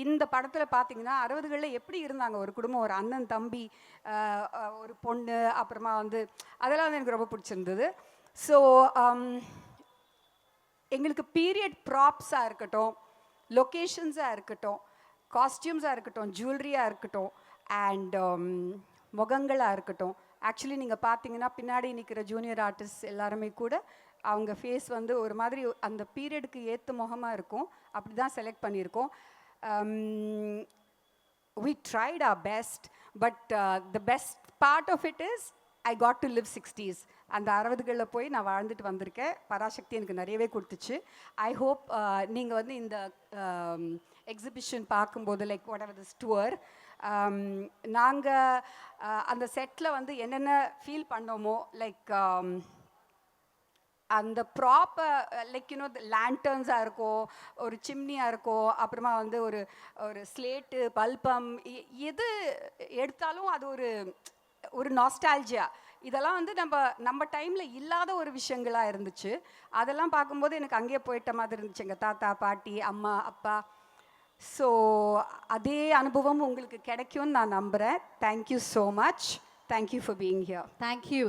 இந்த படத்தில் பார்த்தீங்கன்னா 60களில் எப்படி இருந்தாங்க ஒரு குடும்பம், ஒரு அண்ணன் தம்பி, ஒரு பொண்ணு, அப்புறமா வந்து அதெல்லாம் வந்து எனக்கு ரொம்ப பிடிச்சிருந்தது. ஸோ எங்களுக்கு பீரியட் ப்ராப்ஸாக இருக்கட்டும், லொக்கேஷன்ஸாக இருக்கட்டும், காஸ்டியூம்ஸாக இருக்கட்டும், ஜுவல்லரியாக இருக்கட்டும், அண்ட் முகங்களாக இருக்கட்டும். ஆக்சுவலி நீங்கள் பார்த்தீங்கன்னா பின்னாடி நிற்கிற ஜூனியர் ஆர்டிஸ்ட் எல்லாருமே கூட அவங்க ஃபேஸ் வந்து ஒரு மாதிரி அந்த பீரியடுக்கு ஏற்ற முகமாக இருக்கும். அப்படி தான் செலக்ட் பண்ணியிருக்கோம். We tried our best, but the best part of it is I got to live 60s. அந்த 60களில் போய் நான் வாழ்ந்துட்டு வந்திருக்கேன். பராசக்தி எனக்கு நிறையவே கொடுத்துச்சு. ஐ ஹோப் நீங்கள் வந்து இந்த எக்ஸிபிஷன் பார்க்கும்போது like what ever this tour, நாங்கள் அந்த செட்டில் வந்து என்னென்ன ஃபீல் பண்ணோமோ, லைக் அந்த ப்ராப்பை லைக் யூனோ லேண்டர்ன்ஸாக இருக்கும், ஒரு சிம்னியாக இருக்கும், அப்புறமா வந்து ஒரு ஒரு ஸ்லேட்டு பல்பம், எது எடுத்தாலும் அது ஒரு ஒரு நாஸ்டால்ஜியா. இதெல்லாம் வந்து நம்ம டைமில் இல்லாத ஒரு விஷயங்களாக இருந்துச்சு. அதெல்லாம் பார்க்கும்போது எனக்கு அங்கேயே போயிட்ட மாதிரி இருந்துச்சு, எங்கள் தாத்தா பாட்டி அம்மா அப்பா. ஸோ அதே அனுபவம் உங்களுக்கு கிடைக்கும்னு நான் நம்புகிறேன். Thank you so much. Thank you for being here. Thank you.